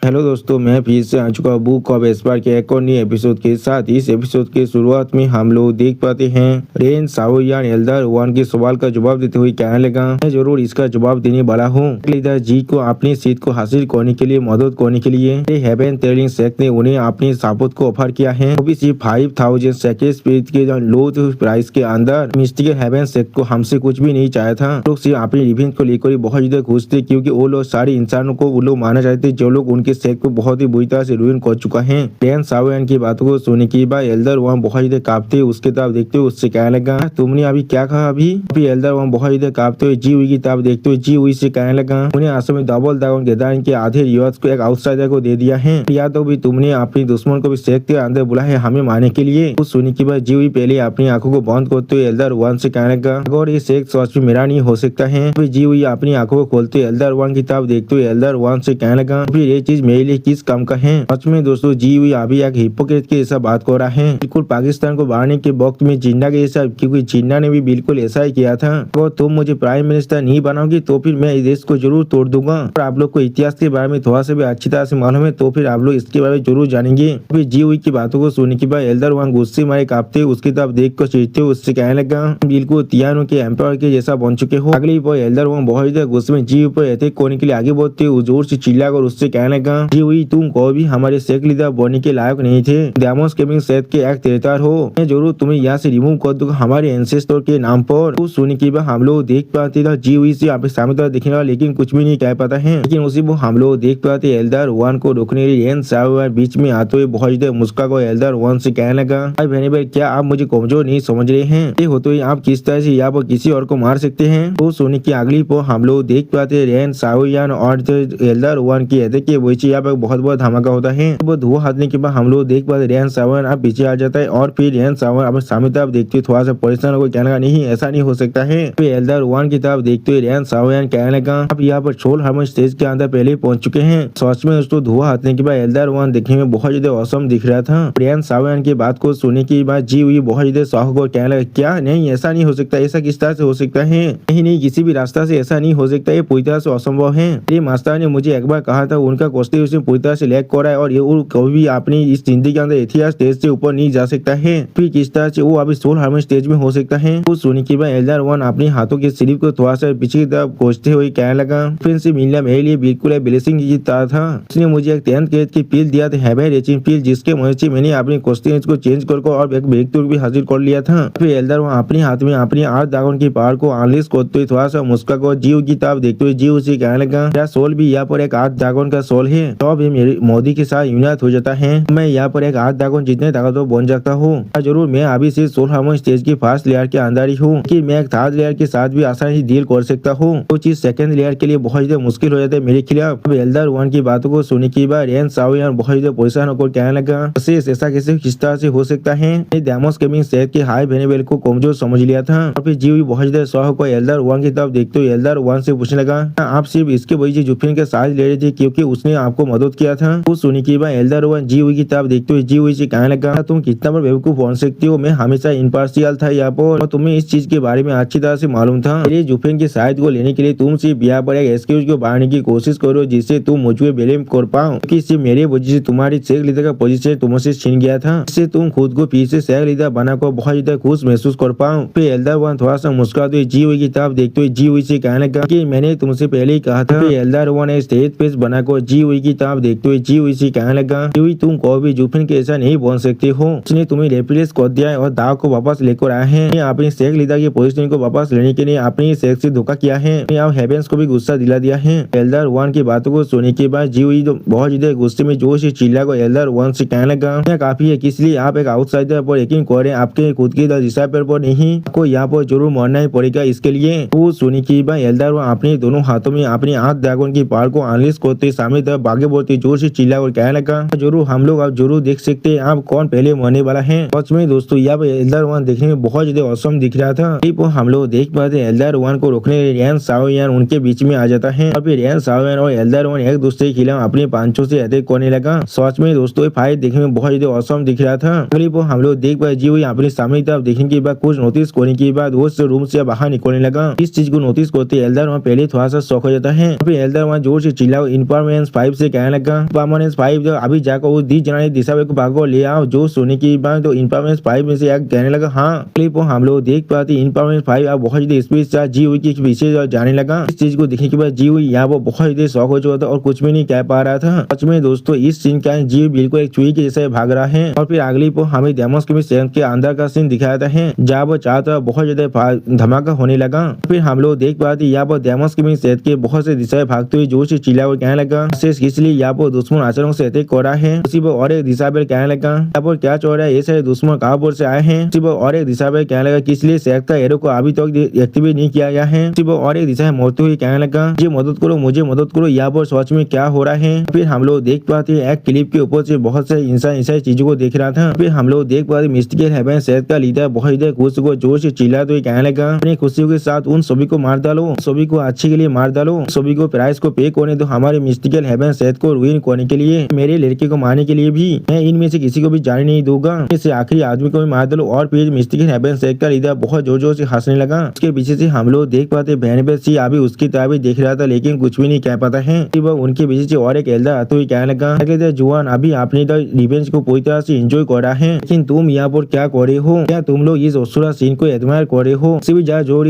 Hello दोस्तों, मैं फिर से आ चुका हूँ बुक ऑफ एस्पार के एक और नए एपिसोड के साथ। इस एपिसोड के शुरुआत में हम लोग देख पाते हैं रेन साओयान एल्डर वन के सवाल का जवाब देते हुए कहने लगा, मैं जरूर इसका जवाब देने वाला हूँ। लीडर जी को अपनी सीट को हासिल करने के लिए मदद करने के लिए हेवन टेलिंग सेक्ट ने उन्हें अपनी सापोत को ऑफर किया है। वो भी सिर्फ 5000 सेकेंड स्पीड के लो प्राइस के अंदर मिस्टिकल हेवन सेक्ट को हमसे कुछ भी नहीं चाहा था। लोग सिर्फ अपनी रिवेंज को लेकर बहुत ज्यादा खुश थे, क्योंकि वो लोग सारे इंसानों को वो लोग माना चाहते जो लोग उनके सेक्ट को बहुत ही बुरी तरह से रुइन कर चुका है। रेन साओयान की बातों को सुनने के बाद एल्डर वहाँ बहुत ज्यादा कांपते उसके तरफ देखते हुए उससे कहने लगा, तुमने अभी क्या कहा? अभी एल्डर वहाँ बहुत ज्यादा कांपते हुए जी हुई की तरफ देखते हुए जी हुई से कहने लगा, उन्हें असल में डबल ड्रैगन गैदरिंग के आधे रिवार्ड्स को एक आउटसाइडर को दे दिया है। या तो भी तुमने अपने दुश्मन को भी सेक्ट के अंदर बुलाया है हमें मारने के लिए। कुछ सुनने के बाद जी हुई पहले अपनी आंखों को बंद करते हुए एल्डर वन से कहने लगा, अगर ये सेक्ट सच में मेरा नहीं हो सकता है। फिर जी हुई अपनी आंखों को खोलते एल्डर वन की तरफ देखते हुए एल्डर वन से कहने लगा, फिर ये चीज मेरे लिए किस काम का है? सच में दोस्तों, जी हुई अभी एक हिपोक्रेट के ऐसा बात कर रहा है, बिल्कुल पाकिस्तान को बांटने के वक्त में जिन्ना के ऐसा, क्योंकि जिन्ना ने भी बिल्कुल ऐसा ही किया था। अगर तुम मुझे प्राइम मिनिस्टर नहीं बनाओगी तो फिर मैं इस देश को जरूर तोड़ दूंगा। और आप लोग को इतिहास के बारे में थोड़ा सा भी अच्छी तरह से मालूम है तो फिर आप लोग इसके बारे में जरूर जानेंगे। फिर जी हुई की बातों को सुनने के बाद एल्डर वहाँ गुस्से मारे कांपते उसकी तरफ देख कर चिढ़ते उससे कहने लगा, बिल्कुल तियानो के एम्पायर के जैसा बन चुके हो। अगली बार एल्डर वहाँ बहुत ज्यादा गुस्से में जी पर अटैक करने के लिए आगे बढ़ते जोर से चिल्लाकर उससे कहने लगा, जी हुई तुम कोई भी हमारे सेक्ट लीडर बनने के लायक नहीं थे। डेमोस गेमिंग सेक्ट के एक ट्रेटर हो, मैं जरूर तुम्हें यहाँ से रिमूव कर दूंगा हमारे एंसेस्टर के नाम पर। कुछ सुनने के बाद हम लोग देख पाते था जी हुई से आप सामने तरफ दिखने वाला, लेकिन कुछ भी नहीं कह पाता है। लेकिन उसी वो हम लोग देख पाते एल्डर वन को रोकने के लिए रेन साओयान बीच में आते हुए बहुत ज्यादा मुस्का को एल्डर वन से कहने लगा, भाई बहन क्या आप मुझे कमजोर नहीं समझ रहे हैं? ये होते हुए आप किस तरह से यहाँ पर किसी और को मार सकते हैं? तो सुनने की अगली पर हम लोग देख पाते रेन साओयान और एल्डर वन की वही यहाँ पर बहुत बड़ा धमाका होता है। वो धुआं हटने के बाद हम लोग देख पाते रेन साओयान आप पीछे आ जाता है और फिर रेन साओयान अपने सामने तरफ देखते थोड़ा सा परेशान हो कहने लगा, नहीं ऐसा नहीं हो सकता है। फिर एल्डर वन की तरफ देखते हुए रेन साओयान कहने लगा, आप यहाँ पर सोल हार्मोन स्टेज के अंदर पहले ही पहुंच चुके हैं। सच में दोस्तों धुआं हटने के बाद एल्डर वन देखने में बहुत ज्यादा औसम दिख रहा था। रेन साओयान की बात को सुनने के बाद जी हुई बहुत ज्यादा शौक और कहने लगा, क्या नहीं ऐसा नहीं हो सकता, ऐसा किस तरह से हो सकता है? नहीं किसी भी रास्ता से ऐसा नहीं हो सकता, ये पूरी तरह से असंभव है। ये मास्टर ने मुझे एक बार कहा था उनका कॉन्स्टिट्यूशन पूरी तरह से लैग कर रहा है और ये कभी भी अपनी इस जिंदगी के अंदर इतिहास स्टेज से ऊपर नहीं जा सकता है। फिर किस तरह से वो अभी सोल हार्मोन स्टेज में हो सकता है? कुछ सुनने के बाद एल्डर वन अपने हाथों के स्लीव को थोड़ा सा पीछे की तरफ खोजते हुए कहने लगा, फ्रेंड से मिलना मेरे लिए बिल्कुल एक ब्लेसिंग की तरह था। उसने मुझे एक 10th ग्रेड की पील दिया था, हेवन रेचिंग पील, जिसके मदद से मैंने अपने कॉन्स्टिट्यूशन को चेंज कर और एक ब्रेक थ्रू भी हासिल कर लिया था। फिर एल्डर वन अपने हाथ में अपनी 8 ड्रैगन की पावर को अनलीश करते हुए थोड़ा सा मुस्का को जीव की तरफ देखते हुए जीव से कहने लगा, मेरा सोल भी यहाँ पर एक 8 ड्रैगन का सोल है, तो भी मेरे मोदी के साथ यूनाइट हो जाता है, मैं यहाँ पर एक 8 ड्रैगन जितने ताकतवर बन जाता हूँ। जरूर मैं अभी से सोल हार्मोन स्टेज की फर्स्ट लेयर के अंदर ही हूँ कि मैं एक 3rd लेयर के साथ भी आसानी से डील कर सकता हूँ। वो चीज 2nd लेयर के लिए बहुत ज्यादा मुश्किल हो जाता है मेरे खिलाफ। अब एल्डर वन की बातों को सुनने के बाद रेन साओयान बहुत ज्यादा परेशान होकर कहने लगा, ऐसा कैसे किस तरह से हो सकता है? डेमोस गेमिंग सेक्ट के हाई वेनेबल को कमजोर समझ लिया था। और फिर जी हुई बहुत ज्यादा शौक को एल्डर वन की तरफ देखते हुए एल्डर वन से पूछने लगा, आप सिर्फ इसके वजह से जुफिन के साथ ले रहे थे क्योंकि उसने आपको मदद किया था? वो सुनी के बाद एल्डर वन जी हुई की तरफ देखते हुए जी हुई से कहने लगा, तुम कितना बड़ा बेवकूफ बन सकती हो, मैं हमेशा इम्पार्शियल था यहाँ पर और तुम्हें इस चीज के बारे में अच्छी तरह से मालूम था। मेरे जुफिन की शायद को लेने के लिए तुम सिर्फ यहाँ पर एक एक्सक्यूज को बढ़ाने की कोशिश करो जिससे तुम मुझे ब्लेम कर पाओ, क्योंकि सिर्फ मेरे वजह से तुम्हारी सेक्ट लीडर का पोजीशन तुमसे छीन गया था, इससे तुम खुद को फिर से सेक्ट लीडर बनाकर बहुत ज्यादा खुश महसूस कर पाओ। फिर एल्डर वन थोड़ा सा मुस्कुराते हुए जी हुई की तरफ देखते हुए जी हुई से कहने लगा कि मैंने तुमसे पहले ही कहा था। एल्डर वन एक स्टेज पेज बनाकर जी हुई की तरफ देखते हुए जी हुई से कहने लगा, जी हुई तुम कोई भी जुफिन के ऐसा नहीं बन सकते हो, उसने तुम्हें रिप्लेस कर दिया है और दाव को वापस लेकर आए हैं। अपनी सेक्ट लीडर की पोजीशन को वापस लेने के लिए अपनी सेक्ट से धोखा किया है, आप हेवेंस को भी गुस्सा दिला दिया है। एल्डर वन की बातों को सुनने के बाद जी हुई बहुत ज्यादा गुस्से में जोर से चिल्ला को एल्डर वन से कहने लगा, काफी है, इसलिए आप एक आउटसाइडर पर यकीन करें, आपके खुद की डिसाइपल पर नहीं, आपको यहाँ पर जरूर मरना ही पड़ेगा इसके लिए। वो सुनी की बाद एल्डर वन अपने दोनों हाथों में अपनी 8 ड्रैगन की पावर को अनलीश करते सामने तरफ भागे बढ़ते जोर से चिल्ला और कहने लगा, जरूर हम लोग अब जरूर देख सकते हैं आप कौन पहले मरने वाला है। सच में दोस्तों यहाँ पर एल्डर वन देखने में बहुत ज्यादा औसम दिख रहा था। हम लोग देख पाते एल्डर वन को रोकने रेन साओयान उनके बीच में आ जाता है और फिर रेन साओयान और एल्डर वन एक दूसरे के खिलाफ अपने पांचों से अटैक करने लगा। सच में दोस्तों ये फाइट देखने में बहुत ज्यादा औसम दिख रहा था। हम लोग देख पाए जी हुई अपने सामने तरफ देखने के बाद कुछ नोटिस करने के बाद वो रूम से बाहर निकलने लगा। इस चीज को नोटिस करते एल्डर वन पहले थोड़ा सा शौक हो जाता है। फिर एल्डर वन जोर से चिल्ला इन्फॉर्मेशन 5 से कहने लगा इनपार्मेंस 5 जो अभी जाकर वो 20 जना दिशा को भागो ले आओ जो सोने की बात। तो इनपार्मेंस 5 में से एक कहने लगा हाँ क्लिप हम लोग देख पाते इनपार्मेंस 5 अब बहुत ज्यादा स्पीड से जी हुई के पीछे जाने लगा। इस चीज को देखने के बाद जी हुई यहाँ वो बहुत ज्यादा शौक हो चुका था और कुछ भी नहीं कह पा रहा था। सच में दोस्तों इस सीन का जी बिल्कुल एक चुई के जैसे भाग रहा है। और फिर अगली को हमें डेमोस के अंदर का सीन दिखाया है जहाँ वो चाहता बहुत ज्यादा धमाका होने लगा। फिर हम लोग देख पाते यहाँ पर डेमोस के बहुत से दिशाएं भागते हुए जोर से चिल्ला कहने लगा इसलिए यहाँ पर दुश्मन अचानक से अटैक कर रहा है। उसी पर और एक दिशा पर कहने लगा यहाँ पर क्या चल रहा है, ये सारे दुश्मन कहाँ पर से आए हैं। उसी पर और एक दिशा पर कहने लगा कि इसलिए शेख का एरो को अभी तक एक्टिवेट नहीं किया गया है। उसी पर और एक दिशा मोड़ते हुए कहने लगा जी मदद करो मुझे मदद करो यहाँ पर सच में क्या हो रहा है। फिर हम लोग देख पाते हैं एक क्लिप के ऊपर से बहुत से इंसान ऐसी चीजों को देख रहा था। फिर हम लोग देख पाते मिस्टिकल हेवन शेख का लीडर बहुत ज्यादा खुश को जोर से चिल्लाते हुए कहने लगा अपनी खुशियों के साथ उन सभी को मार डालो, सभी को अच्छे के लिए मार डालो, सभी को प्राइस को पे करने दो हमारे मिस्टिकल हेवन शेख को रुइन करने के लिए, मेरे लड़के को मारने के लिए भी मैं इनमें से किसी को भी जाने नहीं दूंगा, इसे आखिरी आदमी को भी मार डालो। और फिर मिस्टिकल हेवन शेख का लीडर बहुत जोर जोर से हंसने लगा। उसके पीछे से हम लोग देख पाते सी अभी उसकी तरह भी देख रहा था लेकिन कुछ भी नहीं कह पाता है। वह उनके पीछे से और एक एल्डर आते हुए कहने लगा जुआन अभी आपने तो रिवेंज को पूरी तरह से एंजॉय कर रहा है लेकिन तुम यहाँ पर क्या कर रहे हो, क्या तुम लोग इस असुरा सीन को एडमायर कर रहे हो। सिर्फ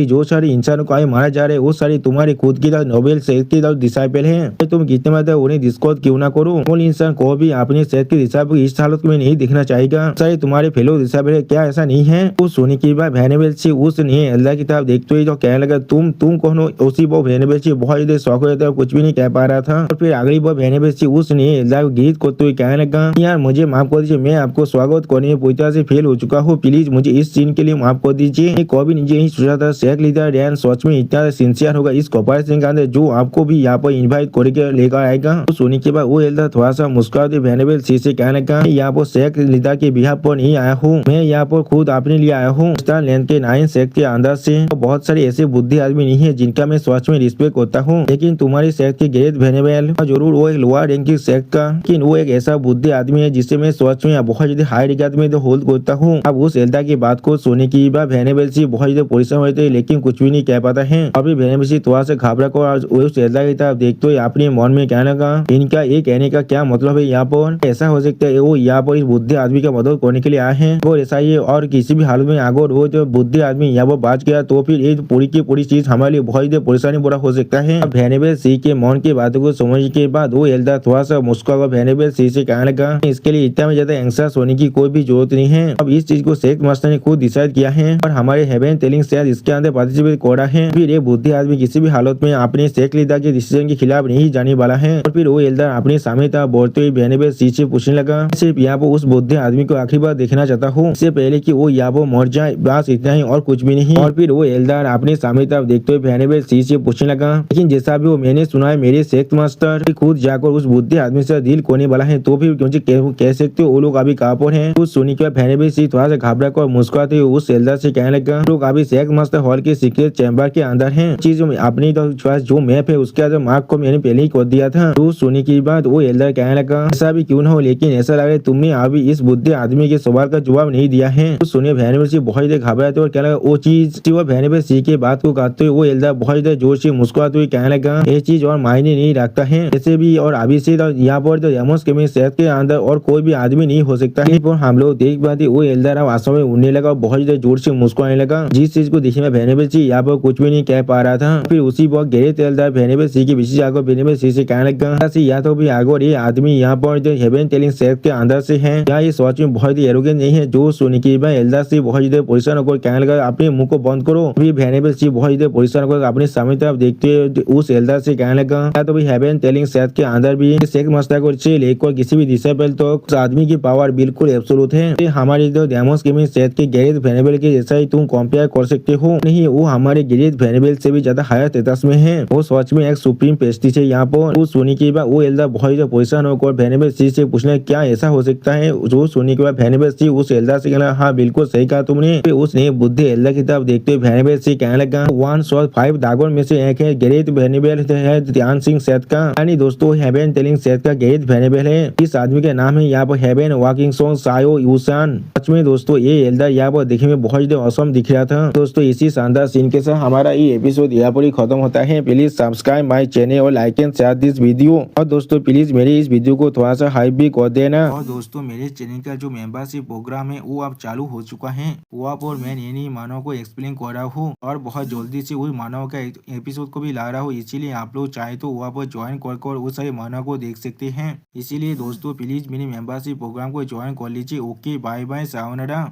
जो सारे इंसानों को मारा जा रहे हैं वो सारे तुम्हारे खुद की नोबेल शेख की डिसाइपल है। तुम कितने मात्रा उन्हें डिस्कस क्यों ना करो। उन इंसान को भी अपने शेख के डिसाइपल इस हालत में नहीं दिखना चाहिए। सारे तुम्हारे फेलो डिसाइपल है, क्या ऐसा नहीं है। उस सोने की बात वेनेबल से उसने अल्लाह की तरफ देखते हुए तो कहने लगा तुम कौन हो। उसी वो वेनेबल से बहुत ज्यादा शौक हो जाता कुछ भी नहीं कह पा रहा था। और फिर अगली वो वेनेबल से उसने अल्लाह को गीत करते हुए कहने लगा यार मुझे माफ कर दीजिए, मैं आपको स्वागत करने में पूरी तरह से फेल हो चुका हूँ, प्लीज मुझे इस सीन के लिए माफ कर दीजिए। मैं कभी नहीं सोचा था शेख लीडर रैन सच में इतना सिंसियर होगा इस कॉर्पोरेशन के अंदर जो आपको भी यहाँ पर इन्वाइट करके लेकर आएगा। तो सोने के बाद वो एल्डर थोड़ा सा मुस्कुराते वेनेबल सी से कहने लगा यहाँ पर शेख लीडर के बिहार पर नहीं आया हूँ, मैं यहाँ पर खुद अपने लिए आया हूँ। लैंड के 9 शेख के अंदर से बहुत सारे ऐसे बुद्धि आदमी नहीं है जिनका मैं सच में रिस्पेक्ट करता हूँ, लेकिन तुम्हारे शेख के ग्रेट वेनेबल जरूर वो एक लोअर रैंक की शेख का, लेकिन वो एक ऐसा बुद्धि आदमी है जिससे मैं सच में बहुत ज्यादा हाई रिगार्ड में तो होल्ड करता हूँ। अब उस एल्डर की बात को सोने की बात वेनेबल सी बहुत ज्यादा परेशान हुए थे लेकिन कुछ भी नहीं कह पाता है। अभी वेनेबल सी थोड़ा सा घबरा कर उस एल्डर की तरफ देखते हुए अपने मन में कहने लगा इनका ये कहने का क्या मतलब है, यहाँ पर ऐसा हो सकता है वो यहाँ पर इस बुद्धि आदमी का मदद करने के लिए आए हैं और ऐसा ही और किसी भी हालत में अगर वो जो बुद्धि आदमी यहाँ पर बात किया तो फिर ये पूरी की पूरी चीज हमारे लिए बहुत ज्यादा परेशानी बुरा हो सकता है। वेनेबल सी के मन की बातों को समझने के बाद वो एल्डर थोड़ा सा मुस्कुरा वेनेबल सी से कहने लगा इसके लिए इतना ज्यादा एंग्जायस होने की कोई भी जरूरत नहीं है। अब इस चीज को शेख मास्टर ने खुद डिसाइड किया है और हमारे हेवन टेलिंग शायद इसके अंदर पार्टिसिपेट कर रहा है। फिर ये बुद्धि आदमी किसी भी हालत में अपने शेख लीडर के डिसीजन के खिलाफ नहीं जाने वाला है। और फिर वो एल्डर अपने सामने था बोलते हुए वेनेबल सी से पूछने लगा सिर्फ यहाँ पर उस बुद्धि आदमी को आखिरी बार देखना चाहता हूँ इससे पहले कि वो यहाँ पर मर जाए, बस इतना ही और कुछ भी नहीं। और फिर वो एल्डर अपने सामने तरफ देखते हुए वेनेबल सी से पूछने लगा लेकिन जैसा भी वो मैंने सुना है मेरे शेख मास्टर खुद जाकर उस बुद्धि आदमी से डील करने वाला है तो फिर मुझे कह सकते हो वो लोग अभी कहाँ पर हैं। कुछ सुनी के बाद वेनेबल सी थोड़ा सा घबरा कर मुस्कुराते हुए उस एल्डर से कहने लगा लोग अभी शेख मास्टर हॉल के सीक्रेट चैम्बर के अंदर हैं। चीज अपनी जो मैप है उसके अंदर मार्क को मैंने पहले ही कर दिया था। तो सुनी की बात वो एल्डर कहने लगा ऐसा भी क्यों ना हो लेकिन ऐसा लग रहा है तुमने अभी इस बुद्धि आदमी के सवाल का जवाब नहीं दिया है। तो सुनिए वेनेबल सी बहुत ज्यादा घबराते और कहने लगा वो चीज वेनेबल सी के बात को कहते हुए वो एल्डर बहुत ज्यादा जोर से मुस्कुराते हुए कहने लगा ये चीज और मायने नहीं रखता है ऐसे भी और अभी से यहाँ पर तो डेमोस के शहर के अंदर और कोई भी आदमी नहीं हो सकता है। पर हम लोग देख पाते वो एल्डर अब आंसू में उड़ने लगा और बहुत ज्यादा जोर से मुस्कुराने लगा। जिस चीज को देखने में वेनेबल सी यहाँ पर कुछ भी नहीं कह पा रहा था। फिर उसी वक्त ग्रेट एल्डर वेनेबल सी के पीछे जाकर वेनेबल सी से कहने लगा या तो भी आगे ये आदमी यहाँ पर जो हेवन टेलिंग शहर के अंदर से है या ये सोच में बहुत ही एरोगेंट नहीं है। जो सुनी की एल्डर से बहुत ज्यादा परेशान होकर कहने लगा अपने मुंह को बंद करो। फिर वेनेबल सी बहुत ज्यादा परेशान होकर अपने सामने तरफ देखते उस एल्डर से कहने लगा या तो भी हेवन टेलिंग शहर के अंदर भी शेख मास्टर से लेकर किसी भी डिसेबल तो उस आदमी की पावर बिल्कुल एब्सोल्यूट है। हमारे जो डेमोस के शहर के ग्रेट वेनेबल के जैसा ही तुम कंपेयर कर सकते हो नहीं, वो हमारे ग्रेट वेनेबल से भी ज्यादा हायर स्टेटस में है। वो सच में एक सुप्रीम पेस्टिस है यहाँ पर। वो सुनी के बाद वो एल्डर बहुत ज्यादा परेशान होकर वेनेबल सी से पूछने क्या ऐसा हो सकता है। जो सुनी के बाद वेनेबल सी उस एल्डर से कहना हाँ बिल्कुल सही कहा तुमने। फिर उसने बुद्धि एल्डर की तरफ देखते हुए वेनेबल सी कहने लगा 1/5 ड्रैगन में से एक है ग्रेट वेनेबल है ध्यान सिंह सेठ का, यानी दोस्तों हेवन टेलिंग सेठ का ग्रेट वेनेबल है। इस आदमी का नाम है यहाँ पर हेवन वॉकिंग सॉन्ग सायो यूसान। सच में दोस्तों ये एल्डर यहाँ पर देखने में बहुत ज्यादा औसम दिख रहा था। दोस्तों इसी शानदार सीन के साथ हमारा ये एपिसोड यहाँ पर ही खत्म होता है। प्लीज सब्सक्राइब माई चैनल और like and share this video. हो। और दोस्तों प्लीज मेरे इस वीडियो को थोड़ा सा हाइप भी कर देना। और दोस्तों मेरे चैनल का जो मेंबरशिप प्रोग्राम है वो अब चालू हो चुका है। वो आप और मैं नई मानव को एक्सप्लेन कर रहा हूँ और बहुत जल्दी से वही मानव का एपिसोड को भी ला रहा हूँ। इसीलिए आप लोग चाहे तो वहाँ पर ज्वाइन कर उस सारे मानव को देख सकते हैं। इसीलिए दोस्तों प्लीज मेरे मेंबरशिप प्रोग्राम को ज्वाइन कर लीजिए। Okay bye bye sayonara.